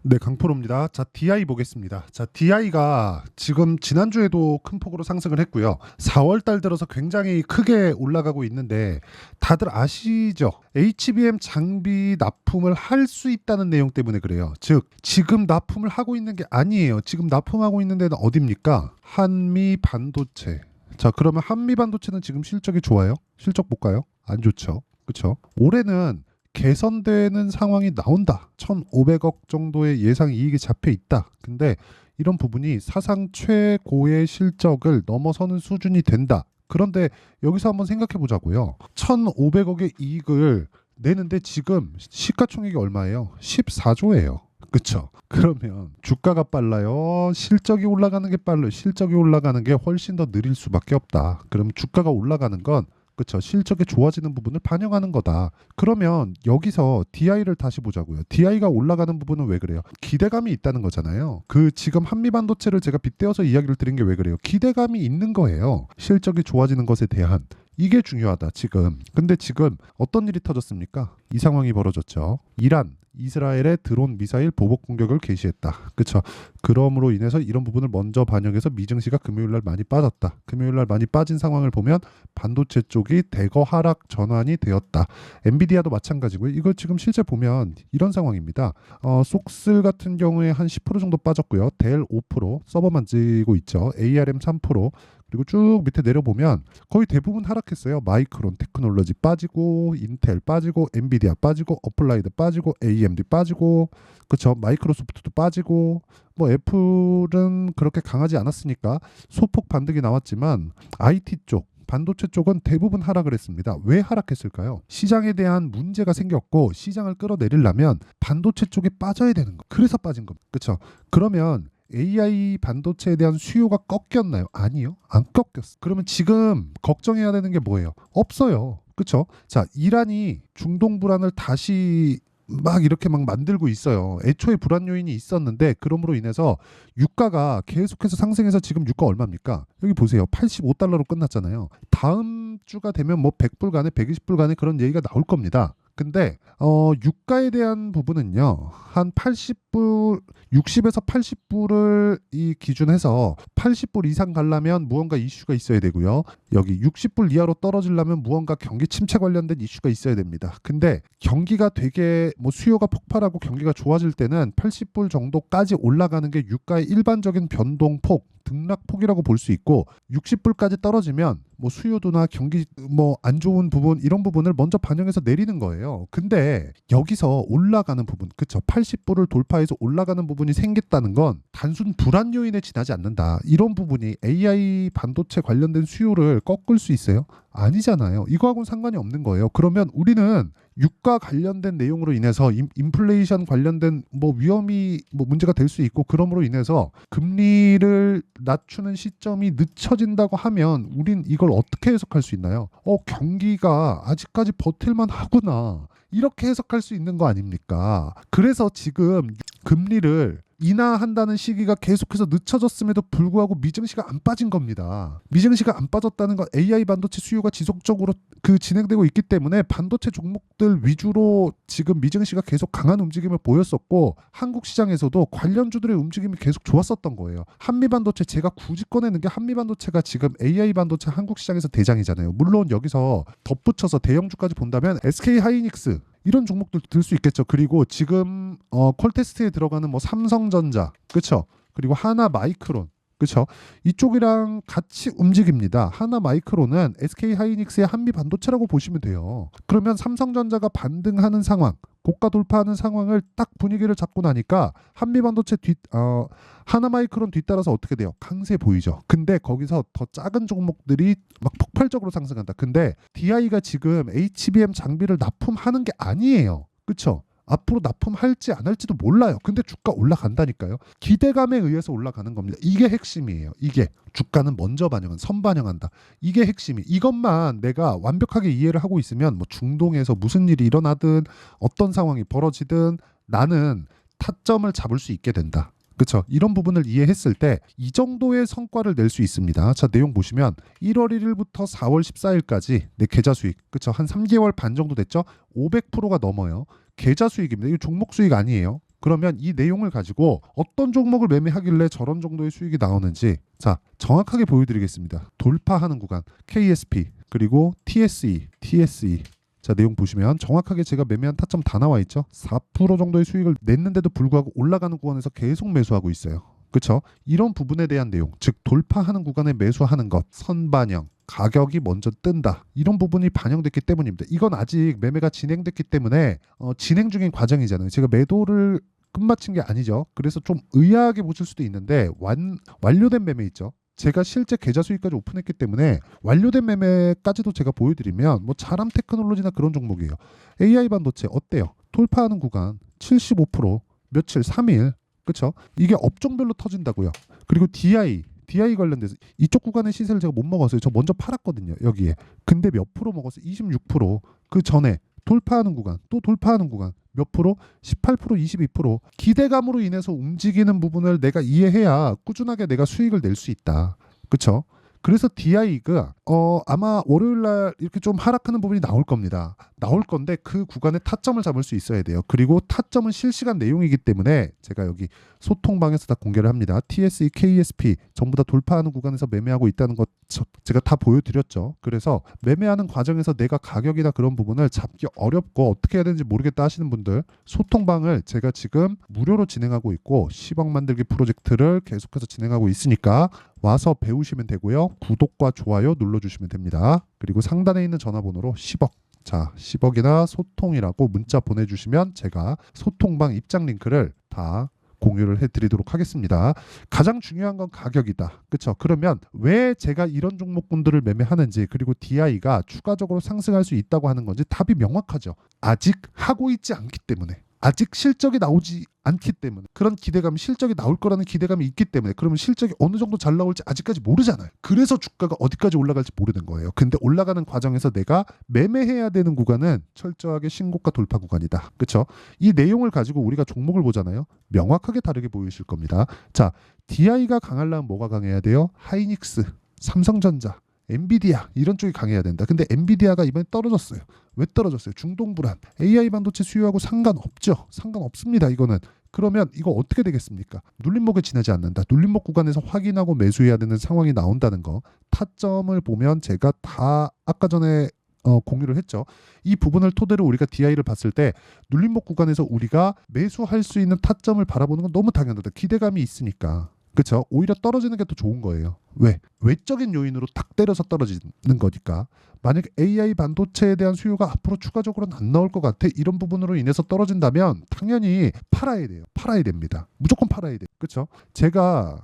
네, 강프로입니다. 자, DI 보겠습니다. 자, DI가 지금 지난주에도 큰 폭으로 상승을 했고요. 4월 달 들어서 굉장히 크게 올라가고 있는데 다들 아시죠? HBM 장비 납품을 할 수 있다는 내용 때문에 그래요. 즉, 지금 납품을 하고 있는 게 아니에요. 지금 납품하고 있는 데는 어딥니까? 한미 반도체. 자, 그러면 한미 반도체는 지금 실적이 좋아요? 실적 볼까요? 안 좋죠. 그렇죠? 올해는 개선되는 상황이 나온다. 1,500억 정도의 예상 이익이 잡혀 있다. 근데 이런 부분이 사상 최고의 실적을 넘어서는 수준이 된다. 그런데 여기서 한번 생각해 보자고요. 1,500억의 이익을 내는데 지금 시가총액이 얼마예요? 14조예요. 그렇죠? 그러면 주가가 빨라요? 실적이 올라가는 게 빨라요? 실적이 올라가는 게 훨씬 더 느릴 수밖에 없다. 그럼 주가가 올라가는 건 그렇죠. 실적이 좋아지는 부분을 반영하는 거다. 그러면 여기서 DI를 다시 보자고요. DI가 올라가는 부분은 왜 그래요? 기대감이 있다는 거잖아요. 그 지금 한미 반도체를 제가 빗대어서 이야기를 드린 게 왜 그래요? 기대감이 있는 거예요. 실적이 좋아지는 것에 대한. 이게 중요하다, 지금. 근데 지금 어떤 일이 터졌습니까? 이 상황이 벌어졌죠. 이스라엘의 드론 미사일 보복 공격을 개시했다. 그렇죠. 그럼으로 인해서 이런 부분을 먼저 반영해서 미증시가 금요일 날 많이 빠졌다. 금요일 날 많이 빠진 상황을 보면 반도체 쪽이 대거 하락 전환이 되었다. 엔비디아도 마찬가지고요. 이걸 지금 실제 보면 이런 상황입니다. 속슬 같은 경우에 한 10% 정도 빠졌고요. 델 5%, 서버만 지고 있죠. ARM 3%, 그리고 쭉 밑에 내려보면 거의 대부분 하락했어요. 마이크론 테크놀로지 빠지고, 인텔 빠지고, 엔비디아 빠지고, 어플라이드 빠지고, AMD 빠지고, 그렇죠. 마이크로소프트도 빠지고, 뭐 애플은 그렇게 강하지 않았으니까 소폭 반등이 나왔지만 IT 쪽, 반도체 쪽은 대부분 하락을 했습니다. 왜 하락했을까요? 시장에 대한 문제가 생겼고 시장을 끌어내리려면 반도체 쪽에 빠져야 되는 거. 그래서 빠진 겁니다. 그렇죠. 그러면 AI 반도체에 대한 수요가 꺾였나요? 아니요. 안 꺾였어. 그러면 지금 걱정해야 되는 게 뭐예요? 없어요. 그렇죠? 자, 이란이 중동 불안을 다시 막 이렇게 막 만들고 있어요. 애초에 불안 요인이 있었는데 그럼으로 인해서 유가가 계속해서 상승해서 지금 유가 얼마입니까? 여기 보세요. 85달러로 끝났잖아요. 다음 주가 되면 뭐 100불 간에 120불 간에 그런 얘기가 나올 겁니다. 근데 유가에 대한 부분은요. 한 80불 60에서 80불을 이 기준해서 80불 이상 가려면 무언가 이슈가 있어야 되고요. 여기 60불 이하로 떨어지려면 무언가 경기 침체 관련된 이슈가 있어야 됩니다. 근데 경기가 되게 뭐 수요가 폭발하고 경기가 좋아질 때는 80불 정도까지 올라가는 게 유가의 일반적인 변동폭 등락폭이라고 볼 수 있고 60불까지 떨어지면 뭐 수요도나 경기 뭐 안 좋은 부분 이런 부분을 먼저 반영해서 내리는 거예요. 근데 여기서 올라가는 부분, 그쵸? 80불을 돌파해서 올라가는 부분이 생겼다는 건 단순 불안 요인에 지나지 않는다. 이런 부분이 AI 반도체 관련된 수요를 꺾을 수 있어요? 아니잖아요. 이거하고는 상관이 없는 거예요. 그러면 우리는 유가 관련된 내용으로 인해서 인플레이션 관련된 뭐 위험이 뭐 문제가 될 수 있고 그러므로 인해서 금리를 낮추는 시점이 늦춰진다고 하면 우린 이걸 어떻게 해석할 수 있나요? 경기가 아직까지 버틸만 하구나. 이렇게 해석할 수 있는 거 아닙니까? 그래서 지금 금리를 인하한다는 시기가 계속해서 늦춰졌음에도 불구하고 미증시가 안 빠진 겁니다. 미증시가 안 빠졌다는 건 AI 반도체 수요가 지속적으로 진행되고 있기 때문에 반도체 종목들 위주로 지금 미증시가 계속 강한 움직임을 보였었고 한국 시장에서도 관련주들의 움직임이 계속 좋았었던 거예요. 한미 반도체 제가 굳이 꺼내는 게 한미 반도체가 지금 AI 반도체 한국 시장에서 대장이잖아요. 물론 여기서 덧붙여서 대형주까지 본다면 SK 하이닉스 이런 종목들 들 수 있겠죠. 그리고 지금 콜테스트에 들어가는 뭐 삼성전자, 그렇죠? 그리고 하나 마이크론, 그렇죠? 이쪽이랑 같이 움직입니다. 하나 마이크론은 SK 하이닉스의 한미 반도체라고 보시면 돼요. 그러면 삼성전자가 반등하는 상황, 고가 돌파하는 상황을 딱 분위기를 잡고 나니까 한미 반도체 하나 마이크론 뒤따라서 어떻게 돼요? 강세 보이죠. 근데 거기서 더 작은 종목들이 막 폭발적으로 상승한다. 근데 DI가 지금 HBM 장비를 납품하는 게 아니에요. 그렇죠? 앞으로 납품할지 안 할지도 몰라요. 근데 주가 올라간다니까요. 기대감에 의해서 올라가는 겁니다. 이게 핵심이에요. 이게 주가는 먼저 반영한 선반영한다. 이게 핵심이. 이것만 내가 완벽하게 이해를 하고 있으면 뭐 중동에서 무슨 일이 일어나든 어떤 상황이 벌어지든 나는 타점을 잡을 수 있게 된다. 그렇죠. 이런 부분을 이해했을 때 이 정도의 성과를 낼 수 있습니다. 자, 내용 보시면 1월 1일부터 4월 14일까지 내 계좌 수익, 그렇죠. 한 3개월 반 정도 됐죠. 500%가 넘어요. 계좌 수익입니다. 이거 종목 수익 아니에요. 그러면 이 내용을 가지고 어떤 종목을 매매하길래 저런 정도의 수익이 나오는지 자 정확하게 보여드리겠습니다. 돌파하는 구간 KSP 그리고 TSE 자 내용 보시면 정확하게 제가 매매한 타점 다 나와 있죠. 4% 정도의 수익을 냈는데도 불구하고 올라가는 구간에서 계속 매수하고 있어요. 그렇죠? 이런 부분에 대한 내용, 즉 돌파하는 구간에 매수하는 것, 선반영, 가격이 먼저 뜬다. 이런 부분이 반영됐기 때문입니다. 이건 아직 매매가 진행됐기 때문에 진행 중인 과정이잖아요. 제가 매도를 끝마친 게 아니죠. 그래서 좀 의아하게 보실 수도 있는데 완료된 매매 있죠. 제가 실제 계좌 수익까지 오픈했기 때문에 완료된 매매까지도 제가 보여드리면 뭐 자람 테크놀로지나 그런 종목이에요. AI 반도체 어때요? 돌파하는 구간 75% 며칠 3일 그렇죠? 이게 업종별로 터진다고요. 그리고 DI 관련돼서 이쪽 구간의 시세를 제가 못 먹었어요. 저 먼저 팔았거든요. 여기에. 근데 몇 프로 먹었어요? 26%. 그 전에 돌파하는 구간, 또 돌파하는 구간 몇 프로? 18%, 22%. 기대감으로 인해서 움직이는 부분을 내가 이해해야 꾸준하게 내가 수익을 낼 수 있다. 그렇죠? 그래서 DI가 아마 월요일 날 이렇게 좀 하락하는 부분이 나올 겁니다. 나올 건데 그 구간에 타점을 잡을 수 있어야 돼요. 그리고 타점은 실시간 내용이기 때문에 제가 여기 소통방에서 다 공개를 합니다. TSE, KSP 전부 다 돌파하는 구간에서 매매하고 있다는 것 제가 다 보여드렸죠. 그래서 매매하는 과정에서 내가 가격이나 그런 부분을 잡기 어렵고 어떻게 해야 되는지 모르겠다 하시는 분들 소통방을 제가 지금 무료로 진행하고 있고 10억 만들기 프로젝트를 계속해서 진행하고 있으니까 와서 배우시면 되고요. 구독과 좋아요 눌러주시면 됩니다. 그리고 상단에 있는 전화번호로 10억 자 10억이나 소통이라고 문자 보내주시면 제가 소통방 입장 링크를 다 공유를 해드리도록 하겠습니다. 가장 중요한 건 가격이다. 그렇죠? 그러면 왜 제가 이런 종목군들을 매매하는지 그리고 DI가 추가적으로 상승할 수 있다고 하는 건지 답이 명확하죠. 아직 하고 있지 않기 때문에 아직 실적이 나오지 않기 때문에 그런 기대감 실적이 나올 거라는 기대감이 있기 때문에 그러면 실적이 어느 정도 잘 나올지 아직까지 모르잖아요. 그래서 주가가 어디까지 올라갈지 모르는 거예요. 근데 올라가는 과정에서 내가 매매해야 되는 구간은 철저하게 신고가 돌파 구간이다. 그렇죠? 이 내용을 가지고 우리가 종목을 보잖아요. 명확하게 다르게 보이실 겁니다. 자, DI가 강하려면 뭐가 강해야 돼요? 하이닉스, 삼성전자, 엔비디아 이런 쪽이 강해야 된다. 근데 엔비디아가 이번에 떨어졌어요. 왜 떨어졌어요? 중동 불안. AI 반도체 수요하고 상관없죠. 상관없습니다. 이거는. 그러면 이거 어떻게 되겠습니까? 눌림목에 지나지 않는다. 눌림목 구간에서 확인하고 매수해야 되는 상황이 나온다는 거. 타점을 보면 제가 다 아까 전에 공유를 했죠. 이 부분을 토대로 우리가 DI를 봤을 때 눌림목 구간에서 우리가 매수할 수 있는 타점을 바라보는 건 너무 당연하다. 기대감이 있으니까. 그렇죠? 오히려 떨어지는 게 더 좋은 거예요. 왜? 외적인 요인으로 딱 때려서 떨어지는 거니까. 만약에 AI 반도체에 대한 수요가 앞으로 추가적으로는 안 나올 것 같아. 이런 부분으로 인해서 떨어진다면 당연히 팔아야 돼요. 팔아야 됩니다. 무조건 팔아야 돼요. 그렇죠? 제가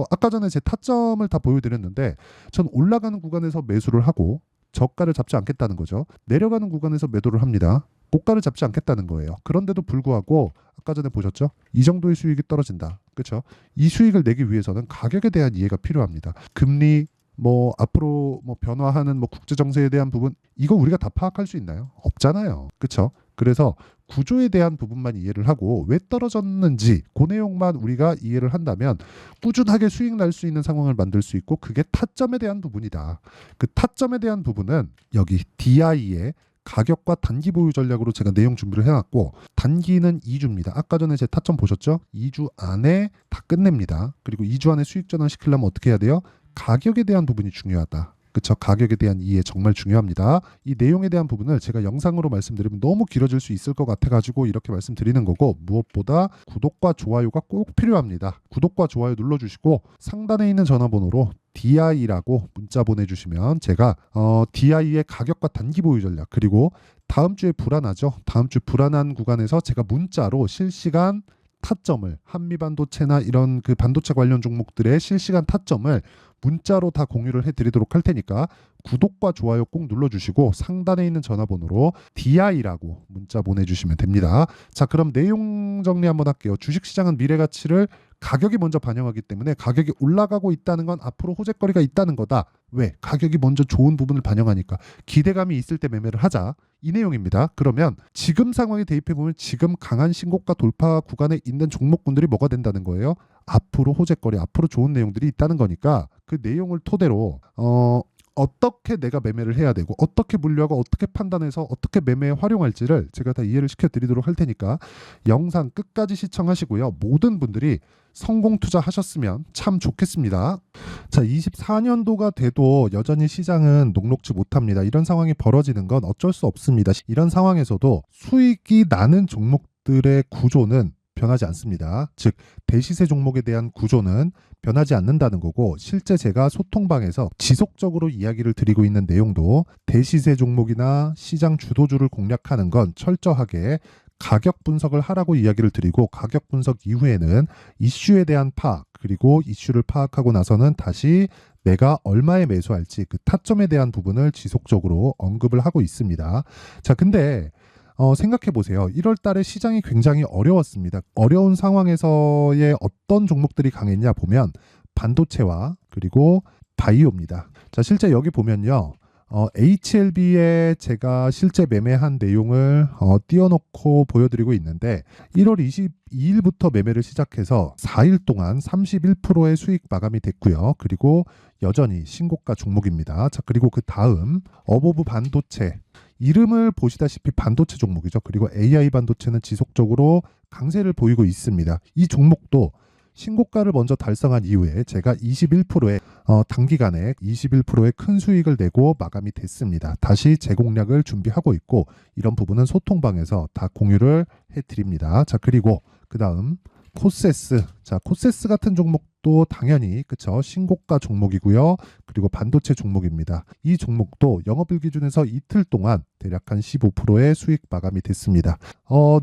아까 전에 제 타점을 다 보여드렸는데 전 올라가는 구간에서 매수를 하고 저가를 잡지 않겠다는 거죠. 내려가는 구간에서 매도를 합니다. 고가를 잡지 않겠다는 거예요. 그런데도 불구하고 아까 전에 보셨죠? 이 정도의 수익이 떨어진다. 그렇죠? 이 수익을 내기 위해서는 가격에 대한 이해가 필요합니다. 금리 뭐 앞으로 뭐 변화하는 뭐 국제 정세에 대한 부분 이거 우리가 다 파악할 수 있나요? 없잖아요. 그렇죠? 그래서 구조에 대한 부분만 이해를 하고 왜 떨어졌는지 그 내용만 우리가 이해를 한다면 꾸준하게 수익 날 수 있는 상황을 만들 수 있고 그게 타점에 대한 부분이다. 그 타점에 대한 부분은 여기 DI의 가격과 단기 보유 전략으로 제가 내용 준비를 해놨고 단기는 2주입니다. 아까 전에 제 타점 보셨죠? 2주 안에 다 끝냅니다. 그리고 2주 안에 수익 전환 시키려면 어떻게 해야 돼요? 가격에 대한 부분이 중요하다. 그쵸? 가격에 대한 이해 정말 중요합니다. 이 내용에 대한 부분을 제가 영상으로 말씀드리면 너무 길어질 수 있을 것 같아가지고 이렇게 말씀드리는 거고 무엇보다 구독과 좋아요가 꼭 필요합니다. 구독과 좋아요 눌러주시고 상단에 있는 전화번호로 DI라고 문자 보내주시면 제가 DI의 가격과 단기 보유 전략 그리고 다음 주에 불안하죠. 다음 주 불안한 구간에서 제가 문자로 실시간 타점을 한미반도체나 이런 그 반도체 관련 종목들의 실시간 타점을 문자로 다 공유를 해드리도록 할 테니까 구독과 좋아요 꼭 눌러주시고 상단에 있는 전화번호로 DI라고 문자 보내주시면 됩니다. 자, 그럼 내용 정리 한번 할게요. 주식시장은 미래가치를 가격이 먼저 반영하기 때문에 가격이 올라가고 있다는 건 앞으로 호재거리가 있다는 거다. 왜? 가격이 먼저 좋은 부분을 반영하니까 기대감이 있을 때 매매를 하자. 이 내용입니다. 그러면 지금 상황에 대입해보면 지금 강한 신고가 돌파 구간에 있는 종목군들이 뭐가 된다는 거예요? 앞으로 호재거리, 앞으로 좋은 내용들이 있다는 거니까 그 내용을 토대로 어떻게 내가 매매를 해야 되고 어떻게 분류하고 어떻게 판단해서 어떻게 매매에 활용할지를 제가 다 이해를 시켜드리도록 할 테니까 영상 끝까지 시청하시고요. 모든 분들이 성공 투자하셨으면 참 좋겠습니다. 자, 24년도가 돼도 여전히 시장은 녹록지 못합니다. 이런 상황이 벌어지는 건 어쩔 수 없습니다. 이런 상황에서도 수익이 나는 종목들의 구조는 변하지 않습니다. 즉 대시세 종목에 대한 구조는 변하지 않는다는 거고, 실제 제가 소통방에서 지속적으로 이야기를 드리고 있는 내용도 대시세 종목이나 시장 주도주를 공략하는 건 철저하게 가격 분석을 하라고 이야기를 드리고, 가격 분석 이후에는 이슈에 대한 파악, 그리고 이슈를 파악하고 나서는 다시 내가 얼마에 매수할지 그 타점에 대한 부분을 지속적으로 언급을 하고 있습니다. 자, 근데 생각해 보세요. 1월 달에 시장이 굉장히 어려웠습니다. 어려운 상황에서의 어떤 종목들이 강했냐 보면 반도체와 그리고 바이오입니다. 자, 실제 여기 보면요. HLB에 제가 실제 매매한 내용을 띄워놓고 보여드리고 있는데, 1월 22일부터 매매를 시작해서 4일 동안 31%의 수익 마감이 됐고요. 그리고 여전히 신고가 종목입니다. 자, 그리고 그 다음 어보브 반도체, 이름을 보시다시피 반도체 종목이죠. 그리고 AI 반도체는 지속적으로 강세를 보이고 있습니다. 이 종목도 신고가를 먼저 달성한 이후에 제가 21%의 단기간에 21%의 큰 수익을 내고 마감이 됐습니다. 다시 재공략을 준비하고 있고, 이런 부분은 소통방에서 다 공유를 해드립니다. 자, 그리고 그 다음 코세스. 자, 코세스 같은 종목도 당연히 그쵸, 신고가 종목이고요. 그리고 반도체 종목입니다. 이 종목도 영업일 기준에서 이틀 동안 대략 한 15%의 수익 마감이 됐습니다.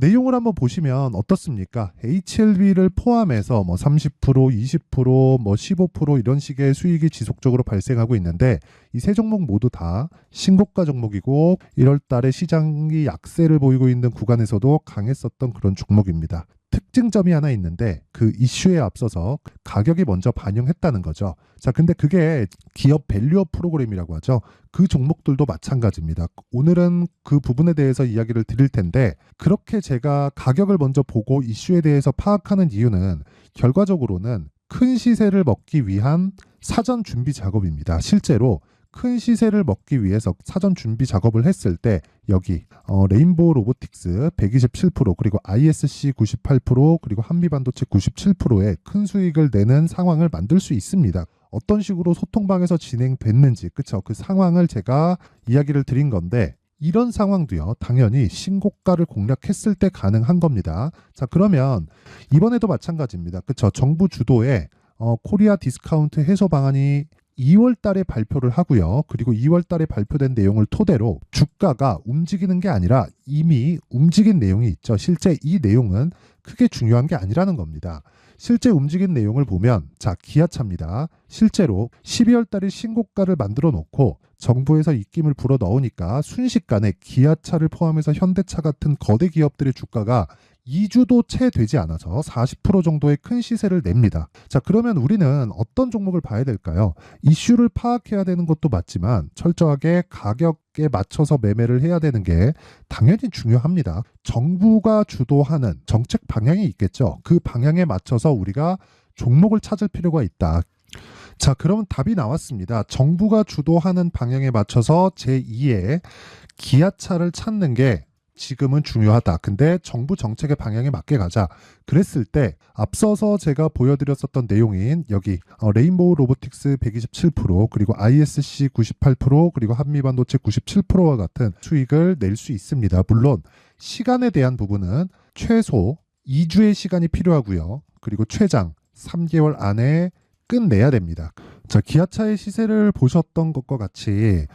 내용을 한번 보시면 어떻습니까? HLB를 포함해서 뭐 30%, 20%, 뭐 15% 이런 식의 수익이 지속적으로 발생하고 있는데, 이 세 종목 모두 다 신고가 종목이고 1월 달에 시장이 약세를 보이고 있는 구간에서도 강했었던 그런 종목입니다. 특징점이 하나 있는데, 그 이슈에 앞서서 가격이 먼저 반영했다는 거죠. 자, 근데 그게 기업 밸류업 프로그램이라고 하죠. 그 종목들도 마찬가지입니다. 오늘은 그 부분에 대해서 이야기를 드릴 텐데, 그렇게 제가 가격을 먼저 보고 이슈에 대해서 파악하는 이유는 결과적으로는 큰 시세를 먹기 위한 사전 준비 작업입니다. 실제로 큰 시세를 먹기 위해서 사전 준비 작업을 했을 때 여기 레인보우 로보틱스 127%, 그리고 ISC 98%, 그리고 한미반도체 97%의 큰 수익을 내는 상황을 만들 수 있습니다. 어떤 식으로 소통방에서 진행됐는지, 그쵸? 그 상황을 제가 이야기를 드린 건데, 이런 상황도요, 당연히 신고가를 공략했을 때 가능한 겁니다. 자, 그러면 이번에도 마찬가지입니다. 그쵸? 정부 주도의 코리아 디스카운트 해소 방안이 2월 달에 발표를 하고요. 그리고 2월 달에 발표된 내용을 토대로 주가가 움직이는 게 아니라 이미 움직인 내용이 있죠. 실제 이 내용은 크게 중요한 게 아니라는 겁니다. 실제 움직인 내용을 보면, 자, 기아차입니다. 실제로 12월 달에 신고가를 만들어 놓고 정부에서 입김을 불어 넣으니까 순식간에 기아차를 포함해서 현대차 같은 거대 기업들의 주가가 2주도 채 되지 않아서 40% 정도의 큰 시세를 냅니다. 자, 그러면 우리는 어떤 종목을 봐야 될까요? 이슈를 파악해야 되는 것도 맞지만 철저하게 가격에 맞춰서 매매를 해야 되는 게 당연히 중요합니다. 정부가 주도하는 정책 방향이 있겠죠. 그 방향에 맞춰서 우리가 종목을 찾을 필요가 있다. 자, 그러면 답이 나왔습니다. 정부가 주도하는 방향에 맞춰서 제2의 기아차를 찾는 게 지금은 중요하다. 근데 정부 정책의 방향에 맞게 가자. 그랬을 때 앞서서 제가 보여드렸었던 내용인 여기 레인보우 로보틱스 127%, 그리고 ISC 98%, 그리고 한미반도체 97%와 같은 수익을 낼 수 있습니다. 물론 시간에 대한 부분은 최소 2주의 시간이 필요하고요. 그리고 최장 3개월 안에 끝내야 됩니다. 자, 기아차의 시세를 보셨던 것과 같이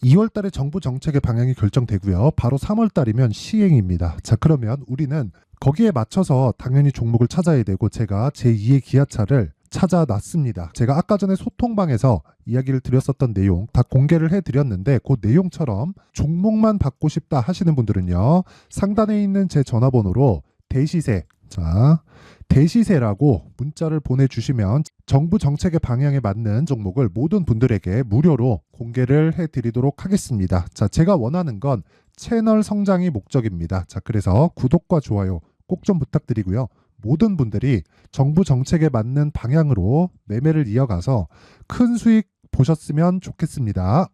2월 달에 정부 정책의 방향이 결정되고요. 바로 3월 달이면 시행입니다. 자, 그러면 우리는 거기에 맞춰서 당연히 종목을 찾아야 되고, 제가 제2의 기아차를 찾아놨습니다. 제가 아까 전에 소통방에서 이야기를 드렸었던 내용 다 공개를 해드렸는데, 그 내용처럼 종목만 받고 싶다 하시는 분들은요, 상단에 있는 제 전화번호로 대시세, 자, 대시세라고 문자를 보내주시면 정부 정책의 방향에 맞는 종목을 모든 분들에게 무료로 공개를 해드리도록 하겠습니다. 자, 제가 원하는 건 채널 성장이 목적입니다. 자, 그래서 구독과 좋아요 꼭 좀 부탁드리고요. 모든 분들이 정부 정책에 맞는 방향으로 매매를 이어가서 큰 수익 보셨으면 좋겠습니다.